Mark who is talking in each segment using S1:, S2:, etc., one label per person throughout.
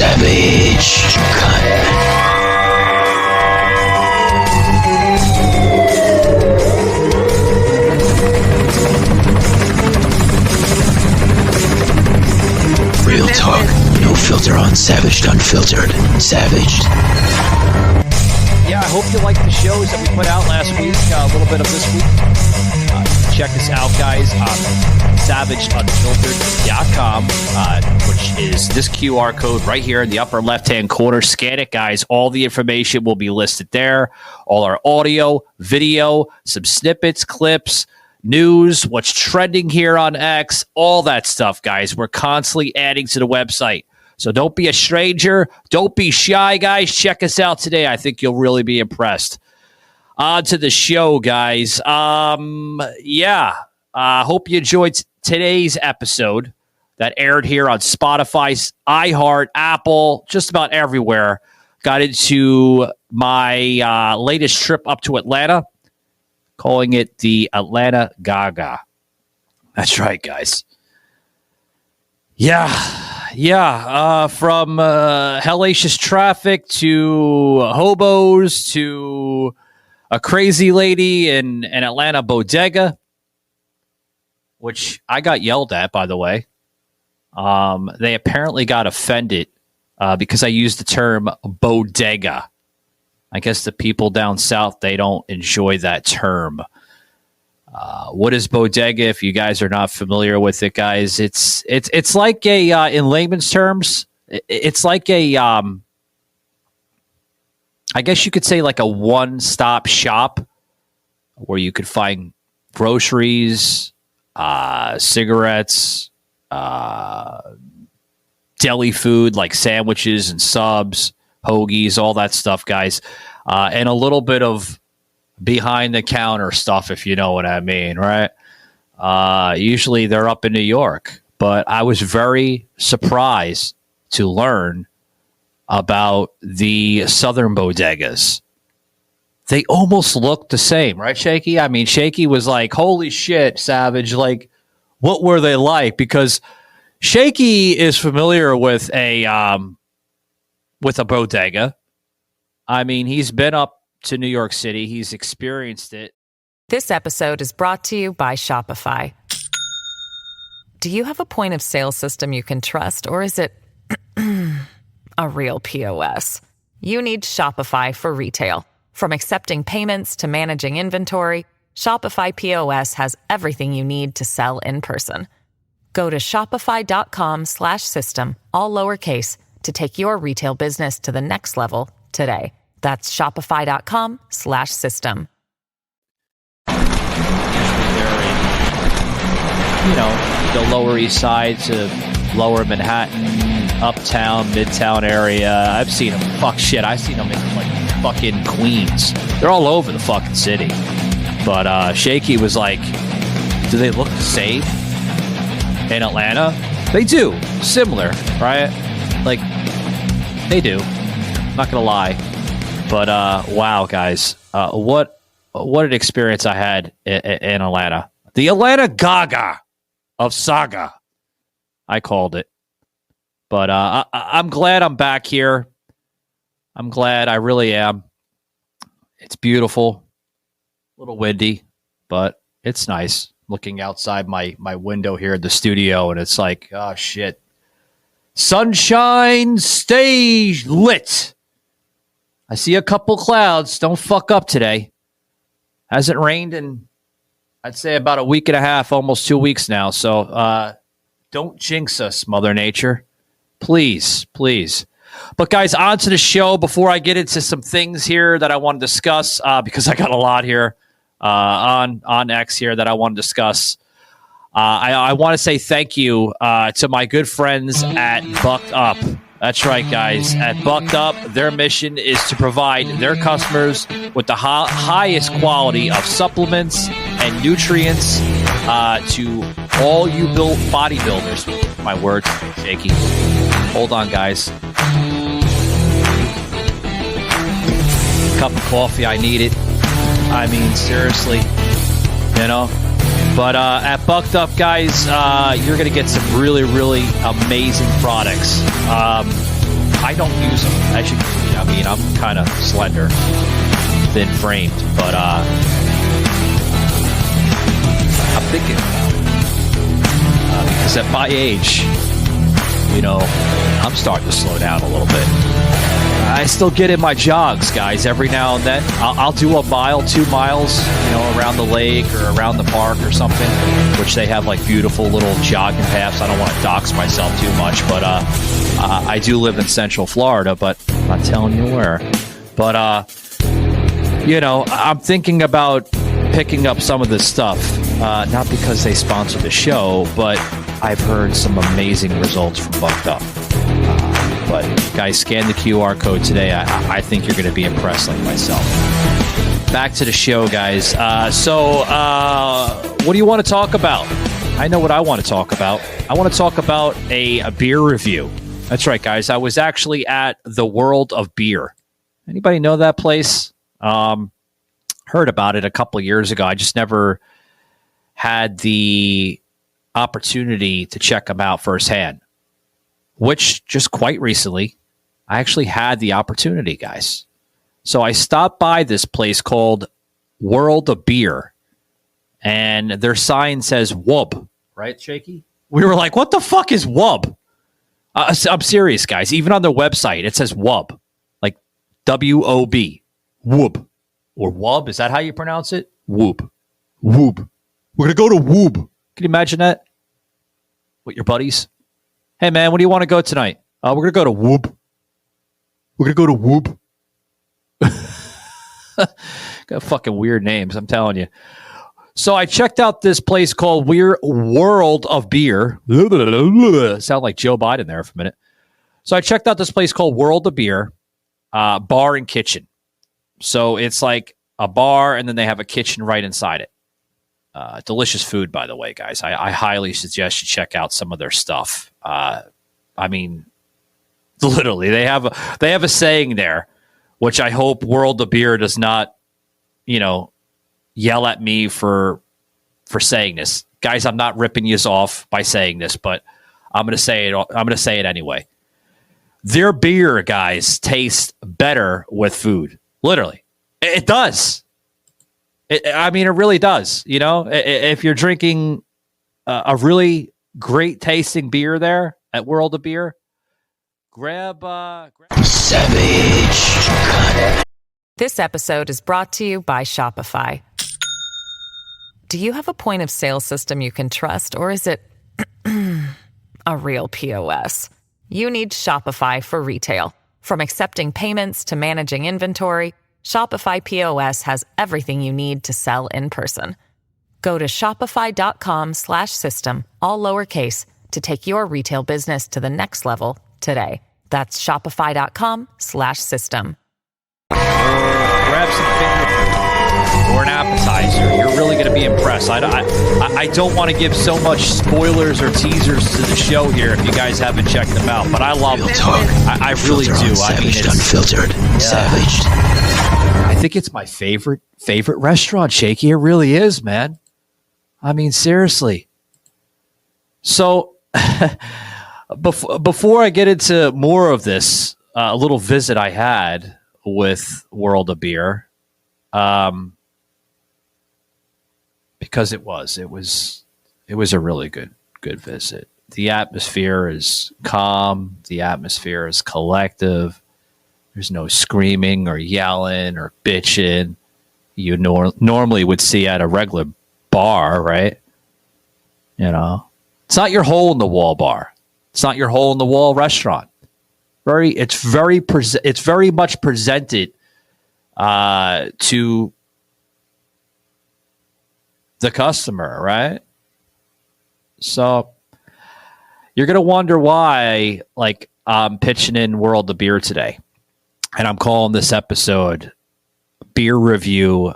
S1: Savage Cut. Real talk, no filter on Savaged Unfiltered. Savaged.
S2: Yeah, I hope you liked the shows that we put out last week, a little bit of this week. Check us out, guys, on SavageUnfiltered.com, which is this QR code right here in the upper left-hand corner. Scan it, guys. All the information will be listed there. All our audio, video, some snippets, clips, news, what's trending here on X, all that stuff, guys. We're constantly adding to the website. So don't be a stranger. Don't be shy, guys. Check us out today. I think you'll really be impressed. On to the show, guys. Hope you enjoyed today's episode that aired here on Spotify, iHeart, Apple, just about everywhere. Got into my latest trip up to Atlanta, calling it the Atlanta Gaga. That's right, guys. From hellacious traffic to hobos to a crazy lady in an Atlanta bodega, which I got yelled at, by the way. They apparently got offended because I used the term bodega. I guess the people down south, they don't enjoy that term. What is bodega? If you guys are not familiar with it, guys, it's like a in layman's terms, it's like a I guess you could say like a one-stop shop where you could find groceries, cigarettes, deli food like sandwiches and subs, hoagies, all that stuff, guys, and a little bit of behind the counter stuff, if you know what I mean, right? Usually they're up in New York, but I was very surprised to learn about the southern bodegas. They almost look the same, right, Shaky? I mean, Shaky was like, holy shit, Savage, like, what were they like? Because Shaky is familiar with a bodega. I mean, he's been up to New York City. He's experienced it.
S3: This episode is brought to you by Shopify. Do you have a point of sale system you can trust, or is it a real POS? You need Shopify for retail. From accepting payments to managing inventory, Shopify POS has everything you need to sell in person. Go to shopify.com/system, all lowercase, to take your retail business to the next level today. That's shopify.com/system.
S2: You know, the Lower East Side to Lower Manhattan, Uptown, Midtown area. I've seen them. Fuck shit. I've seen them in like fucking Queens. They're all over the fucking city. But Shaky was like, do they look the same in Atlanta? They do. Similar, right? Like, they do. I'm not going to lie. But wow, guys. What an experience I had in Atlanta. The Atlanta Gaga of Saga, I called it. But I'm glad I'm back here. I'm glad, I really am. It's beautiful. A little windy, but it's nice. Looking outside my window here at the studio, and it's like, oh, shit. Sunshine, stay lit. I see a couple clouds. Don't fuck up today. Hasn't rained in, I'd say, about a week and a half, almost 2 weeks now. So don't jinx us, Mother Nature. Please, please. But, guys, on to the show. Before I get into some things here that I want to discuss, because I got a lot here on X here that I want to discuss. I want to say thank you to my good friends at Bucked Up. That's right, guys. At Bucked Up, their mission is to provide their customers with the highest quality of supplements and nutrients to all you bodybuilders. My words, Shaky. Hold on, guys. Cup of coffee, I need it. I mean, seriously, you know. But at Bucked Up, guys, you're going to get some really, really amazing products. I don't use them. As you can see, I mean, I'm kind of slender, thin framed, but I'm thinking about it. Because at my age, you know, I'm starting to slow down a little bit. I still get in my jogs, guys, every now and then. I'll do a mile, 2 miles, you know, around the lake or around the park or something, which they have like beautiful little jogging paths. I don't want to dox myself too much, but I do live in Central Florida, but I'm not telling you where. But, you know, I'm thinking about picking up some of this stuff, not because they sponsor the show, but I've heard some amazing results from Bucked Up. But guys, scan the QR code today. I think you're going to be impressed like myself. Back to the show, guys. So what do you want to talk about? I know what I want to talk about. I want to talk about a beer review. That's right, guys. I was actually at the World of Beer. Anybody know that place? Heard about it a couple of years ago. I just never had the opportunity to check them out firsthand. Which just quite recently, I actually had the opportunity, guys. So I stopped by this place called World of Beer, and their sign says WUB, right, Shaky? We were like, what the fuck is WUB? I'm serious, guys. Even on their website, it says WUB, like W-O-B, WUB. Or WUB, is that how you pronounce it? WUB. WUB. We're going to go to WUB. Can you imagine that? With your buddies? Hey, man, what do you want to go tonight? We're going to go to WUB. We're going to go to WUB. Got fucking weird names, I'm telling you. So I checked out this place called World of Beer. Sound like Joe Biden there for a minute. So I checked out this place called World of Beer, bar and kitchen. So it's like a bar, and then they have a kitchen right inside it. Delicious food, by the way, guys. I highly suggest you check out some of their stuff. I mean, literally, they have a saying there, which I hope World of Beer does not, you know, yell at me for saying this, guys. I'm not ripping you off by saying this, but I'm gonna say it. I'm gonna say it anyway. Their beer, guys, tastes better with food. Literally, it does. I mean, it really does. You know, if you're drinking a really great tasting beer there at World of Beer, grab
S1: Savage.
S3: This episode is brought to you by Shopify. Do you have a point of sale system you can trust, or is it a real POS? You need Shopify for retail. From accepting payments to managing inventory, Shopify POS has everything you need to sell in person. Go to shopify.com/system, all lowercase, to take your retail business to the next level today. That's shopify.com/system.
S2: grab some finger food or an appetizer. You're really going to be impressed. I don't want to give so much spoilers or teasers to the show here if you guys haven't checked them out, but I love them. I really do. I mean, it's
S1: unfiltered, savaged.
S2: I think it's my favorite restaurant, Shaky. It really is, man. I mean, seriously. So, before I get into more of this, a little visit I had with World of Beer, because it was a really good visit. The atmosphere is calm. The atmosphere is collective. There's no screaming or yelling or bitching you normally would see at a regular bar, right? You know, it's not your hole in the wall bar. It's not your hole in the wall restaurant. It's very much presented to the customer, right? So you're gonna wonder why, like, I'm pitching in World of Beer today, and I'm calling this episode Beer Review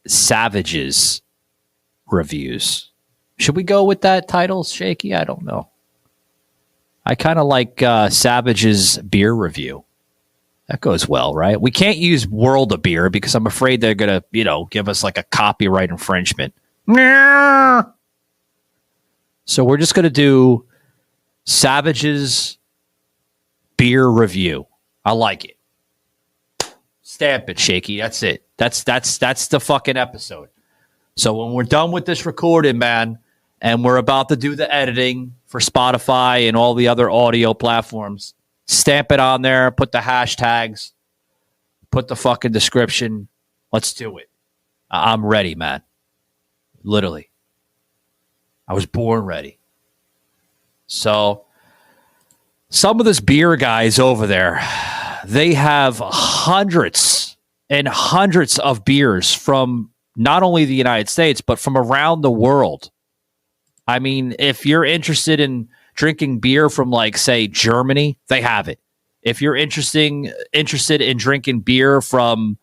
S2: Savages Reviews. Should we go with that title, Shaky? I don't know. I kind of like Savage's Beer Review. That goes well, right? We can't use World of Beer because I'm afraid they're going to, give us like a copyright infringement. So we're just going to do Savage's Beer Review. I like it. Stamp it, Shaky. That's it. That's the fucking episode. So when we're done with this recording, man, and we're about to do the editing for Spotify and all the other audio platforms, stamp it on there, put the hashtags, put the fucking description. Let's do it. I'm ready, man. Literally. I was born ready. So some of this beer guys over there, they have hundreds and hundreds of beers from not only the United States, but from around the world. I mean, if you're interested in drinking beer from, like, say, Germany, they have it. If you're interested in drinking beer from,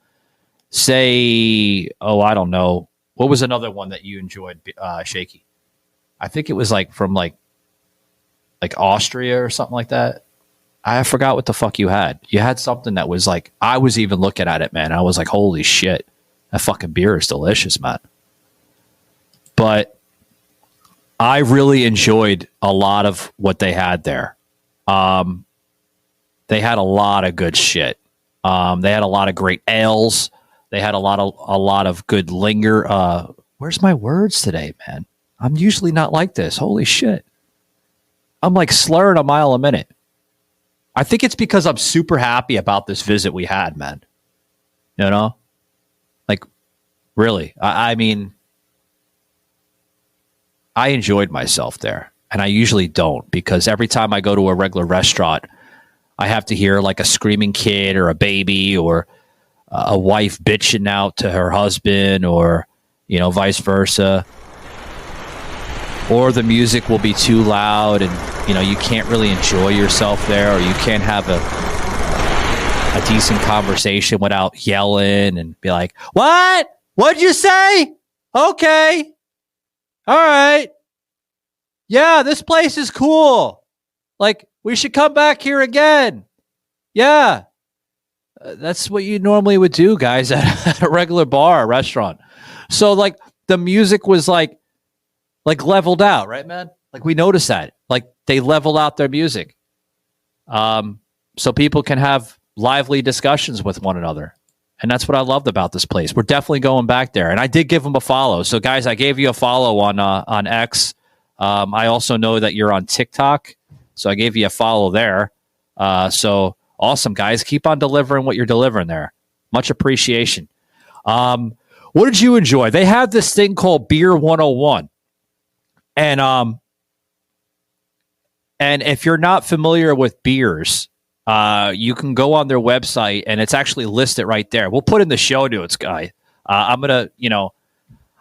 S2: say, I don't know. What was another one that you enjoyed, Shaky? I think it was like from like Austria or something like that. I forgot what the fuck you had. You had something that was like, I was even looking at it, man. I was like, holy shit, that fucking beer is delicious, man. But I really enjoyed a lot of what they had there. They had a lot of good shit. They had a lot of great ales. They had a lot of good linger. Where's my words today, man? I'm usually not like this. Holy shit. I'm like slurring a mile a minute. I think it's because I'm super happy about this visit we had, man. You know? Like, really. I mean, I enjoyed myself there. And I usually don't, because every time I go to a regular restaurant, I have to hear like a screaming kid or a baby or a wife bitching out to her husband, or, you know, vice versa. Or the music will be too loud and, you know, you can't really enjoy yourself there, or you can't have a decent conversation without yelling and be like, what? What'd you say? Okay. All right. Yeah, this place is cool. Like, we should come back here again. Yeah. That's what you normally would do, guys, at a regular bar or restaurant. So, like, the music was like leveled out, right, man? Like, we noticed that. Like, they level out their music. So people can have lively discussions with one another. And that's what I loved about this place. We're definitely going back there. And I did give them a follow. So, guys, I gave you a follow on X. I also know that you're on TikTok. So I gave you a follow there. So awesome, guys. Keep on delivering what you're delivering there. Much appreciation. What did you enjoy? They have this thing called Beer 101. And if you're not familiar with beers, you can go on their website, and it's actually listed right there. We'll put in the show notes, guy. I'm going to,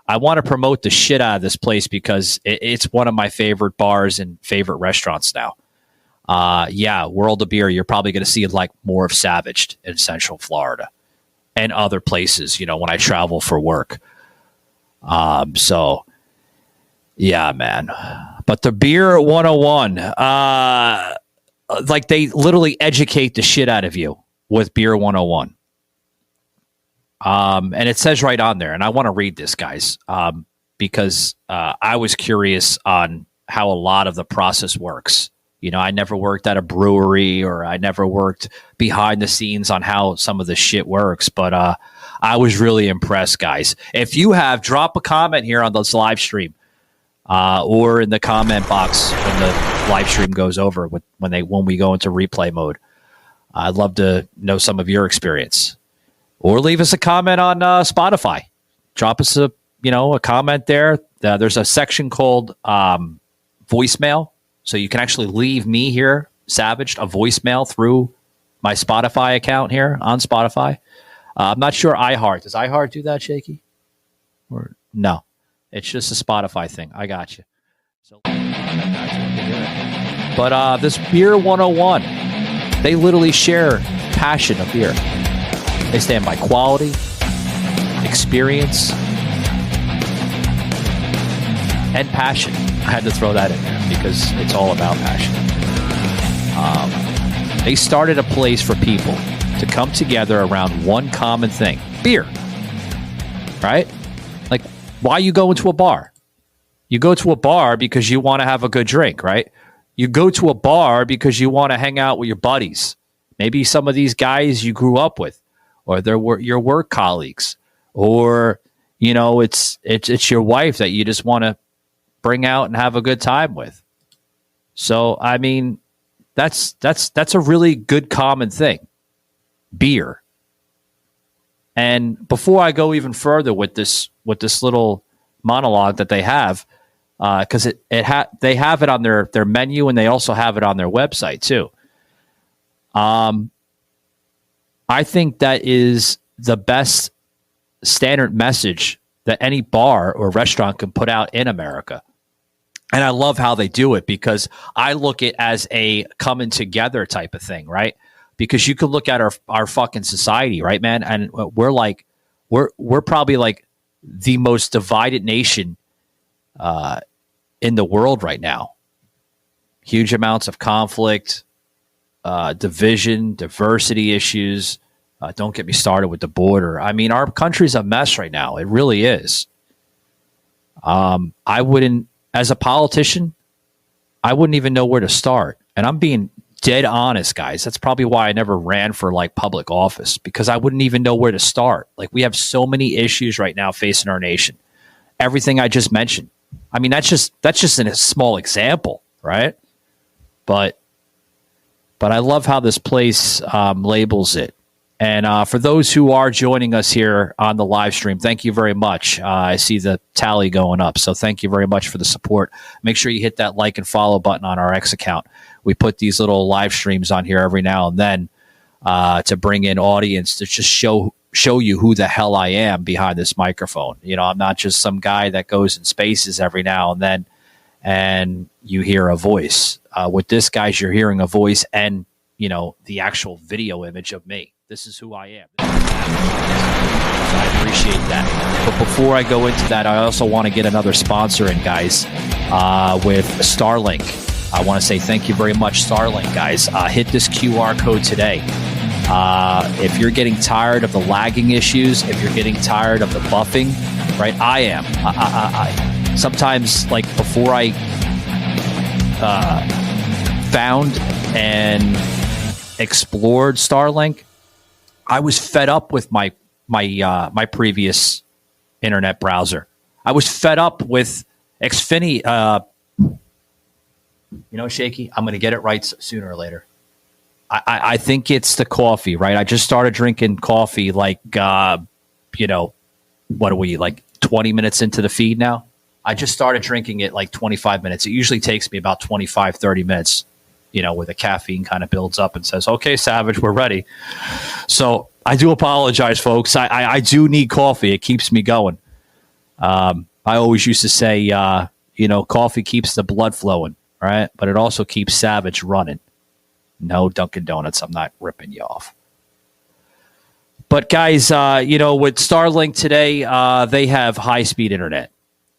S2: I want to promote the shit out of this place because it's one of my favorite bars and favorite restaurants now. World of Beer, you're probably going to see like more of Savaged in Central Florida and other places, when I travel for work. So, yeah, man. But the Beer 101, like they literally educate the shit out of you with Beer 101. And it says right on there, and I want to read this, guys, because I was curious on how a lot of the process works. I never worked at a brewery, or I never worked behind the scenes on how some of this shit works, but I was really impressed, guys. If you have, drop a comment here on this live stream, or in the comment box when the live stream goes over when we go into replay mode. I'd love to know some of your experience. Or leave us a comment on Spotify. Drop us a comment there. There's a section called voicemail, so you can actually leave me here, Savaged, a voicemail through my Spotify account here on Spotify. I'm not sure iHeart. Does iHeart do that, Shaky? Or no? It's just a Spotify thing. I got you. So, but this Beer 101, they literally share passion of beer. They stand by quality, experience, and passion. I had to throw that in there because it's all about passion. They started a place for people to come together around one common thing: beer. Right? Like, why you go into a bar? You go to a bar because you want to have a good drink, right? You go to a bar because you want to hang out with your buddies. Maybe some of these guys you grew up with, or they're your work colleagues, or it's your wife that you just want to bring out and have a good time with. So I mean, that's a really good common thing. Beer. And before I go even further with this little monologue that they have, because they have it on their menu, and they also have it on their website too. I think that is the best standard message that any bar or restaurant can put out in America. And I love how they do it, because I look at it as a coming together type of thing, right? Because you could look at our fucking society, right, man? And we're probably like the most divided nation in the world right now. Huge amounts of conflict, division, diversity issues. Don't get me started with the border. I mean, our country's a mess right now. It really is. I wouldn't, as a politician, I wouldn't even know where to start. And I'm being dead honest, guys. That's probably why I never ran for like public office, because I wouldn't even know where to start. Like, we have so many issues right now facing our nation. Everything I just mentioned. I mean, that's just a small example, right? But I love how this place labels it. And for those who are joining us here on the live stream, thank you very much. I see the tally going up, so thank you very much for the support. Make sure you hit that like and follow button on our X account. We put these little live streams on here every now and then to bring in audience to just show you who the hell I am behind this microphone. I'm not just some guy that goes in spaces every now and then and you hear a voice. With this, guys, you're hearing a voice and, the actual video image of me. This is who I am. I appreciate that. But before I go into that, I also want to get another sponsor in, guys, with Starlink. I want to say thank you very much, Starlink, guys. Hit this QR code today. If you're getting tired of the lagging issues, if you're getting tired of the buffing, right? I am. I sometimes, like, before I found and explored Starlink, I was fed up with my previous internet browser. I was fed up with Xfinity. Shaky, I'm going to get it right sooner or later. I think it's the coffee, right? I just started drinking coffee like, what are we, like 20 minutes into the feed now? I just started drinking it like 25 minutes. It usually takes me about 25, 30 minutes, where the caffeine kind of builds up and says, okay, Savage, we're ready. So I do apologize, folks. I do need coffee. It keeps me going. I always used to say, coffee keeps the blood flowing, right? But it also keeps Savage running. No, Dunkin' Donuts, I'm not ripping you off. But guys, with Starlink today, they have high-speed internet.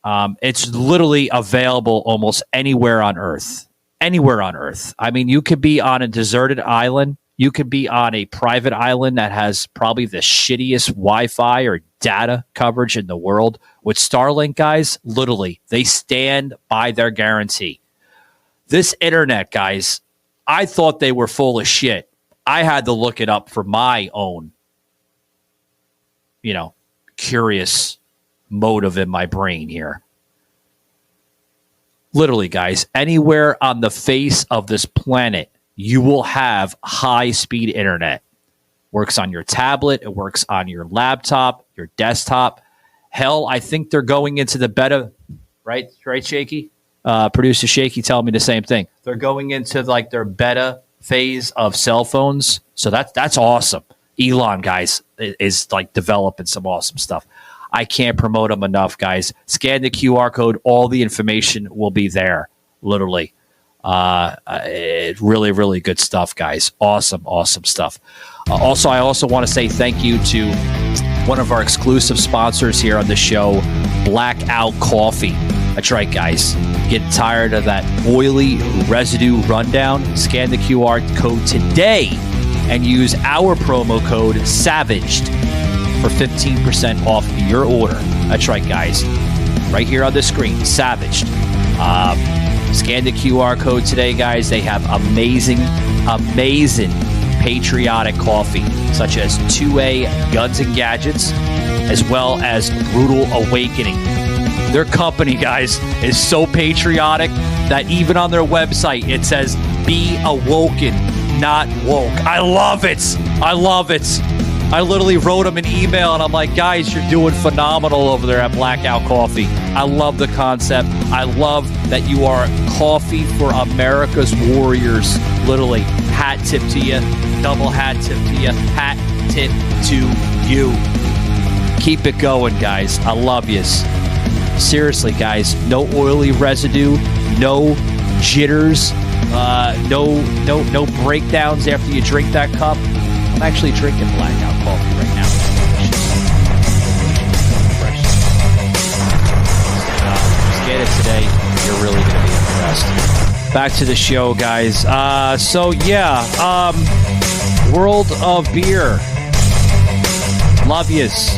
S2: It's literally available almost anywhere on Earth. Anywhere on Earth. I mean, you could be on a deserted island. You could be on a private island that has probably the shittiest Wi-Fi or data coverage in the world. With Starlink, guys, literally, they stand by their guarantee. This internet, guys, I thought they were full of shit. I had to look it up for my own, curious motive in my brain here. Literally, guys, anywhere on the face of this planet, you will have high-speed internet. Works on your tablet. It works on your laptop, your desktop. Hell, I think they're going into the beta, right, Shaky? Producer Shaky telling me the same thing. They're going into like their beta phase of cell phones. So that's awesome. Elon, guys, is like developing some awesome stuff. I can't promote them enough, guys. Scan the QR code. All the information will be there, literally. Really, really good stuff, guys. Awesome, awesome stuff. I also want to say thank you to one of our exclusive sponsors here on the show, Blackout Coffee. That's right, guys. Get tired of that oily residue rundown? Scan the QR code today and use our promo code SAVAGED for 15% off your order. That's right, guys. Right here on the screen, Savaged. Scan the QR code today, guys. They have amazing patriotic coffee, such as 2A Guns and Gadgets, as well as Brutal Awakening. Their company, guys, is so patriotic that even on their website, it says, be awoken, not woke. I love it. I love it. I literally wrote them an email, and I'm like, guys, you're doing phenomenal over there at Blackout Coffee. I love the concept. I love that you are coffee for America's warriors. Literally, hat tip to you, double hat tip to you, hat tip to you. Keep it going, guys. I love yous. Seriously, guys, no oily residue, no jitters, no breakdowns after you drink that cup. I'm actually drinking Blackout Coffee right now. Just get it today. You're really going to be impressed. Back to the show, guys. World of Beer. Love yous.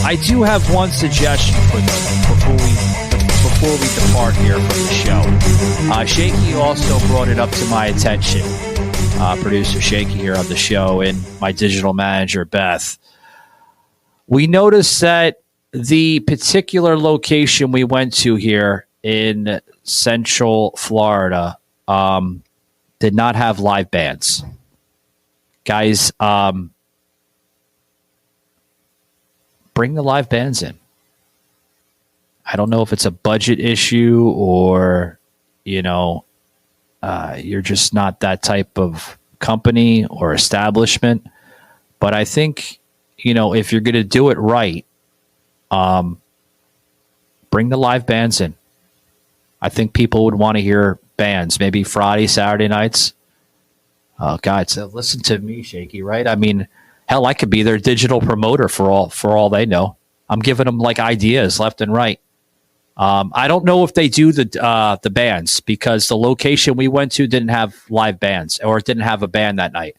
S2: I do have one suggestion for them before we depart here from the show. Shaky also brought it up to my attention. Producer Shaky here on the show and my digital manager, Beth. We noticed that the particular location we went to here in Central Florida did not have live bands. Guys, bring the live bands in. I don't know if it's a budget issue or, you're just not that type of company or establishment. But I think, if you're going to do it right, bring the live bands in. I think people would want to hear bands, maybe Friday, Saturday nights. Oh, God, so listen to me, Shaky, right? I mean, hell, I could be their digital promoter for all they know. I'm giving them like ideas left and right. I don't know if they do the bands because the location we went to didn't have live bands or it didn't have a band that night.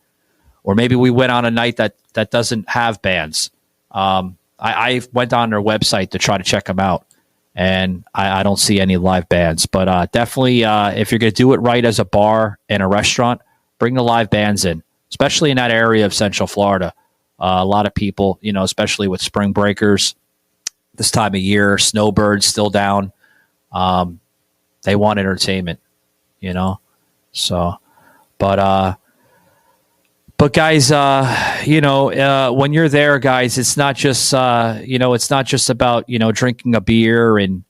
S2: Or maybe we went on a night that doesn't have bands. I went on their website to try to check them out, and I don't see any live bands. But definitely, if you're going to do it right as a bar and a restaurant, bring the live bands in, especially in that area of Central Florida. A lot of people, especially with spring breakers, this time of year, snowbirds still down. They want entertainment, So, but guys, when you're there, guys, it's not just it's not just about drinking a beer and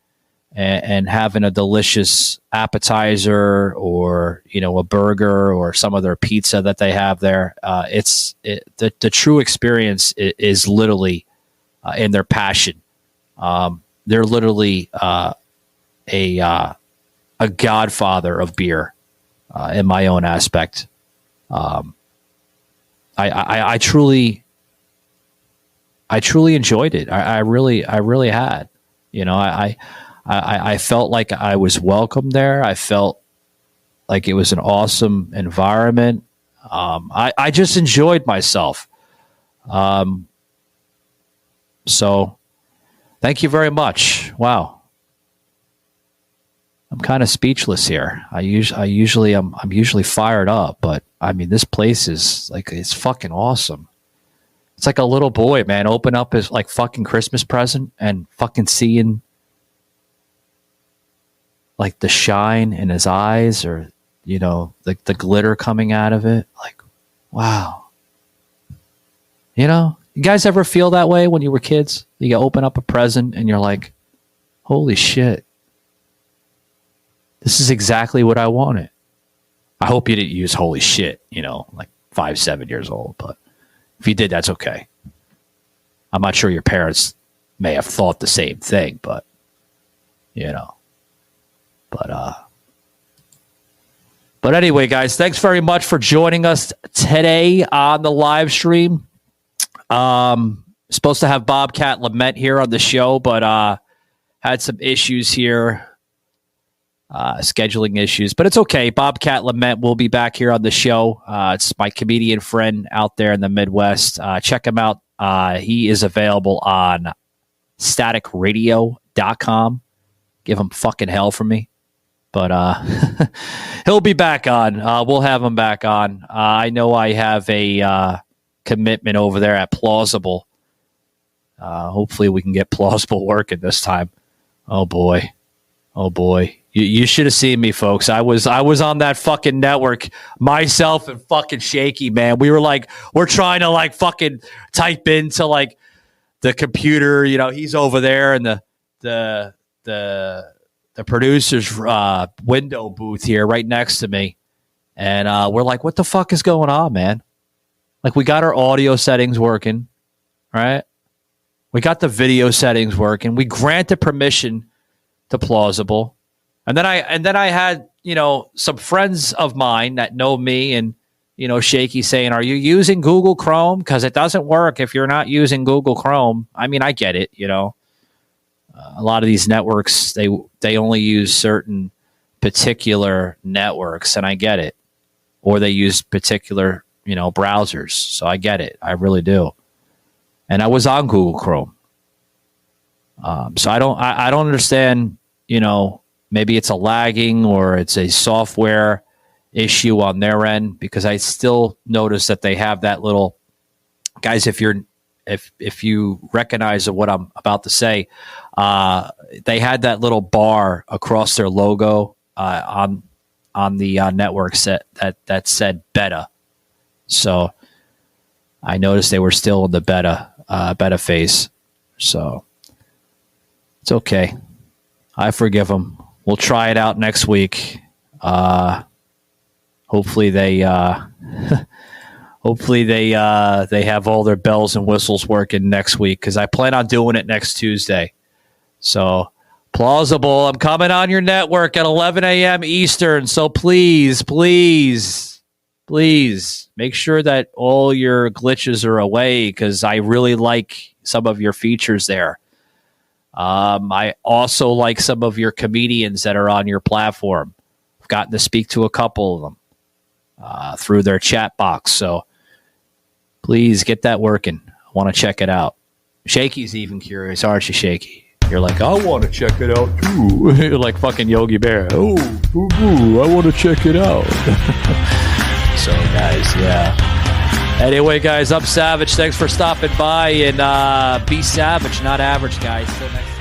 S2: having a delicious appetizer or a burger or some of their pizza that they have there. The true experience is literally in their passion. They're literally a godfather of beer in my own aspect. I truly enjoyed it. I really had. I felt like I was welcome there. I felt like it was an awesome environment. I just enjoyed myself. So thank you very much. Wow. I'm kind of speechless here. I'm usually fired up, but I mean, this place is it's fucking awesome. It's like a little boy, man, open up his fucking Christmas present and fucking seeing the shine in his eyes or, the glitter coming out of it. Wow. You guys ever feel that way when you were kids? You open up a present and you're like, holy shit. This is exactly what I wanted. I hope you didn't use holy shit, 5, 7 years old. But if you did, that's okay. I'm not sure your parents may have thought the same thing, but, But anyway, guys, thanks very much for joining us today on the live stream. Supposed to have Bobcat Lament here on the show, but had some issues here. Scheduling issues, but it's okay. Bobcat Lament will be back here on the show. It's my comedian friend out there in the Midwest. Check him out. He is available on staticradio.com. Give him fucking hell for me. But he'll be back on. We'll have him back on. I know I have a commitment over there at Plausible. Hopefully we can get Plausible working this time. Oh boy. You should have seen me, folks. I was on that fucking network, myself and fucking Shaky, man. We're trying to like fucking type into like the computer. You know, he's over there in the producer's window booth here right next to me. And we're like, what the fuck is going on, man? Like, we got our audio settings working, right? We got the video settings working. We granted permission to Plausible. And then I had, you know, some friends of mine that know me and, you know, Shaky saying, are you using Google Chrome? Because it doesn't work if you're not using Google Chrome. I mean, I get it, you know. A lot of these networks, they only use certain particular networks, and I get it. Or they use particular, you know, browsers. So I get it. I really do. And I was on Google Chrome. So I don't understand, you know, maybe it's a lagging or it's a software issue on their end, because I still notice that they have that little, guys, if you recognize what I'm about to say, they had that little bar across their logo on the network set that said beta. So I noticed they were still in the beta phase. So it's okay. I forgive them. We'll try it out next week. Hopefully they have all their bells and whistles working next week, because I plan on doing it next Tuesday. So Plausible, I'm coming on your network at 11 a.m. Eastern. So please make sure that all your glitches are away, because I really like some of your features there. I also like some of your comedians that are on your platform. I've gotten to speak to a couple of them through their chat box. So please get that working. I want to check it out. Shaky's even curious, aren't you, Shaky? You're like, I want to check it out too. You're like fucking Yogi Bear. Oh, I want to check it out. So, guys, yeah. Anyway, guys, I'm Savage. Thanks for stopping by, and be savage, not average, guys. Till next time.